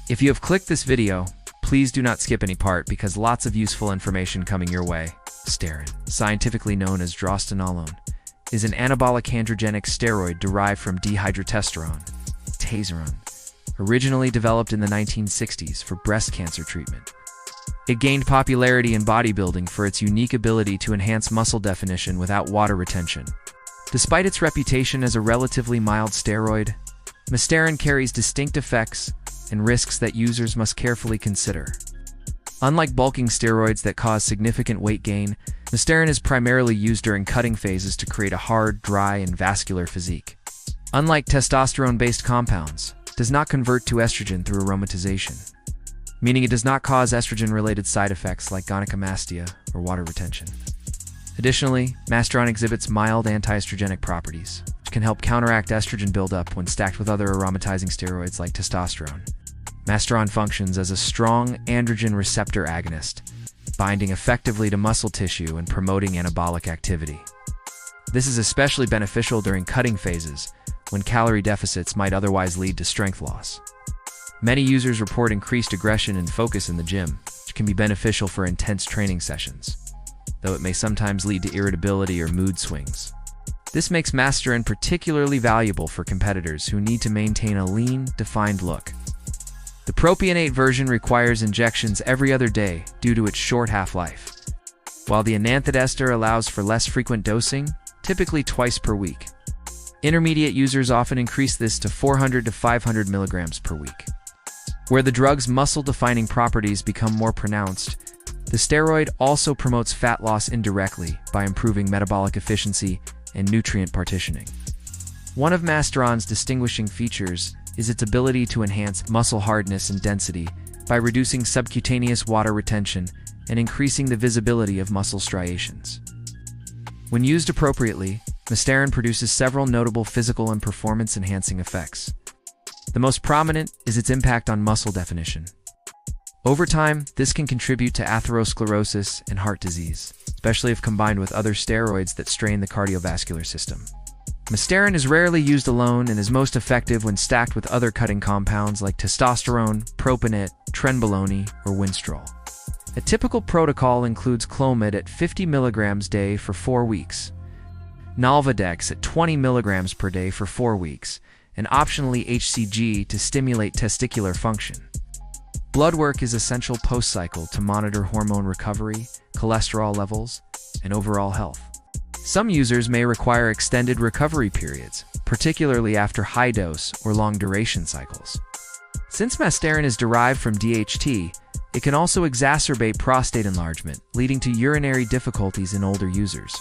If you have clicked this video, please do not skip any part because lots of useful information coming your way. Masteron, scientifically known as drostanolone, is an anabolic androgenic steroid derived from dihydrotestosterone, Masteron, originally developed in the 1960s for breast cancer treatment. It gained popularity in bodybuilding for its unique ability to enhance muscle definition without water retention. Despite its reputation as a relatively mild steroid, Masteron carries distinct effects and risks that users must carefully consider. Unlike bulking steroids that cause significant weight gain, Masteron is primarily used during cutting phases to create a hard, dry, and vascular physique. Unlike testosterone-based compounds, it does not convert to estrogen through aromatization, meaning it does not cause estrogen-related side effects like gynecomastia or water retention. Additionally, Masteron exhibits mild anti-estrogenic properties, which can help counteract estrogen buildup when stacked with other aromatizing steroids like testosterone. Masteron functions as a strong androgen receptor agonist, binding effectively to muscle tissue and promoting anabolic activity. This is especially beneficial during cutting phases, when calorie deficits might otherwise lead to strength loss. Many users report increased aggression and focus in the gym, which can be beneficial for intense training sessions, though it may sometimes lead to irritability or mood swings. This makes Masteron particularly valuable for competitors who need to maintain a lean, defined look. The propionate version requires injections every other day due to its short half-life, while the enanthed ester allows for less frequent dosing, typically twice per week. Intermediate users often increase this to 400 to 500 milligrams per week. Where the drug's muscle-defining properties become more pronounced, the steroid also promotes fat loss indirectly by improving metabolic efficiency and nutrient partitioning. One of Masteron's distinguishing features is its ability to enhance muscle hardness and density by reducing subcutaneous water retention and increasing the visibility of muscle striations. When used appropriately, Masteron produces several notable physical and performance-enhancing effects. The most prominent is its impact on muscle definition. Over time, this can contribute to atherosclerosis and heart disease, especially if combined with other steroids that strain the cardiovascular system. Masteron is rarely used alone and is most effective when stacked with other cutting compounds like testosterone, propionate, trenbolone, or winstrol. A typical protocol includes Clomid at 50 mg day for 4 weeks, Nolvadex at 20 mg per day for 4 weeks, and optionally HCG to stimulate testicular function. Blood work is essential post-cycle to monitor hormone recovery, cholesterol levels, and overall health. Some users may require extended recovery periods, particularly after high-dose or long-duration cycles. Since Masteron is derived from DHT, it can also exacerbate prostate enlargement, leading to urinary difficulties in older users.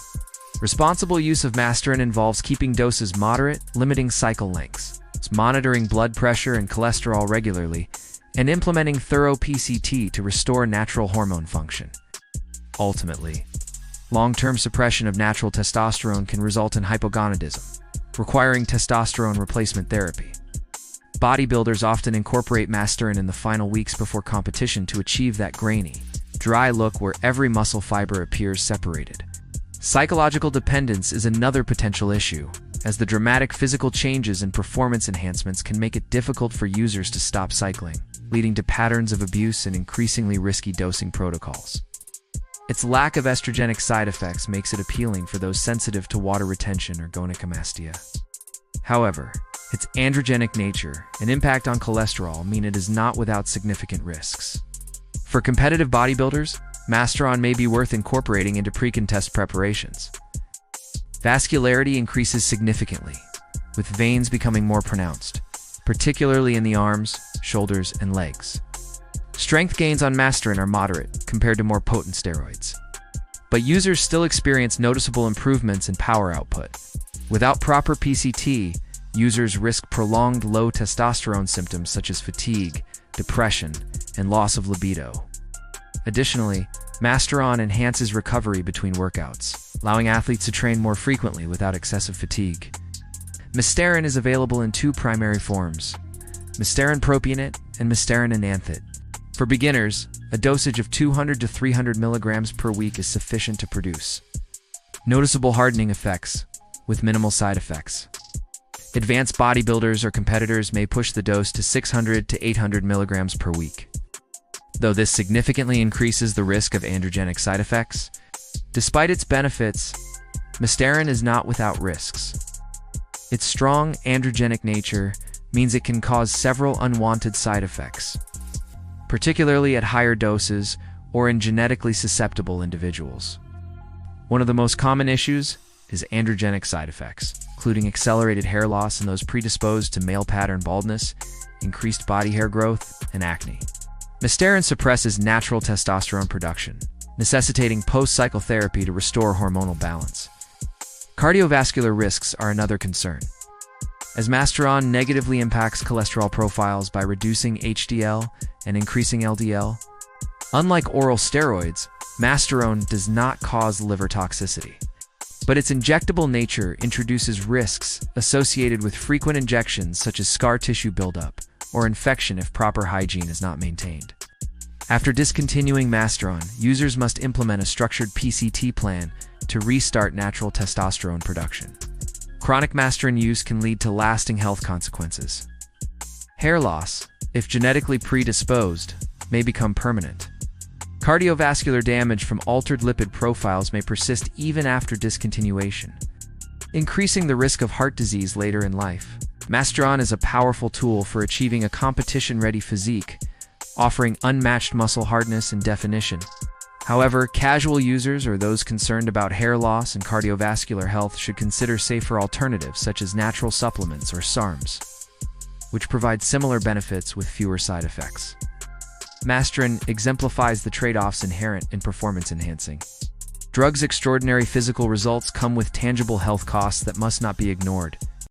Responsible use of Masteron involves keeping doses moderate, limiting cycle lengths, monitoring blood pressure and cholesterol regularly, and implementing thorough PCT to restore natural hormone function. Ultimately, long-term suppression of natural testosterone can result in hypogonadism, requiring testosterone replacement therapy. Bodybuilders often incorporate Masteron in the final weeks before competition to achieve that grainy, dry look where every muscle fiber appears separated. Psychological dependence is another potential issue, as the dramatic physical changes and performance enhancements can make it difficult for users to stop cycling, leading to patterns of abuse and increasingly risky dosing protocols. Its lack of estrogenic side effects makes it appealing for those sensitive to water retention or gynecomastia. However, its androgenic nature and impact on cholesterol mean it is not without significant risks. For competitive bodybuilders, Masteron may be worth incorporating into pre-contest preparations. Vascularity increases significantly, with veins becoming more pronounced, particularly in the arms, shoulders, and legs. Strength gains on Masteron are moderate compared to more potent steroids, but users still experience noticeable improvements in power output. Without proper PCT, users risk prolonged low testosterone symptoms such as fatigue, depression, and loss of libido. Additionally, Masteron enhances recovery between workouts, allowing athletes to train more frequently without excessive fatigue. Masteron is available in 2 primary forms, Masteron propionate and Masteron enanthed. For beginners, a dosage of 200 to 300 milligrams per week is sufficient to produce noticeable hardening effects with minimal side effects. Advanced bodybuilders or competitors may push the dose to 600 to 800 milligrams per week. Though this significantly increases the risk of androgenic side effects, despite its benefits, Masteron is not without risks. Its strong androgenic nature means it can cause several unwanted side effects, particularly at higher doses or in genetically susceptible individuals. One of the most common issues is androgenic side effects, including accelerated hair loss in those predisposed to male pattern baldness, increased body hair growth, and acne. Masteron suppresses natural testosterone production, necessitating post-cycle therapy to restore hormonal balance. Cardiovascular risks are another concern, as Masteron negatively impacts cholesterol profiles by reducing HDL and increasing LDL. Unlike oral steroids, Masteron does not cause liver toxicity, but its injectable nature introduces risks associated with frequent injections such as scar tissue buildup or infection if proper hygiene is not maintained. After discontinuing Masteron, users must implement a structured PCT plan to restart natural testosterone production. Chronic Masteron use can lead to lasting health consequences. Hair loss, if genetically predisposed, may become permanent. Cardiovascular damage from altered lipid profiles may persist even after discontinuation, increasing the risk of heart disease later in life. Masteron is a powerful tool for achieving a competition-ready physique, offering unmatched muscle hardness and definition. However, casual users or those concerned about hair loss and cardiovascular health should consider safer alternatives such as natural supplements or SARMs, which provide similar benefits with fewer side effects. Masteron exemplifies the trade-offs inherent in performance enhancing drugs. Extraordinary physical results come with tangible health costs that must not be ignored.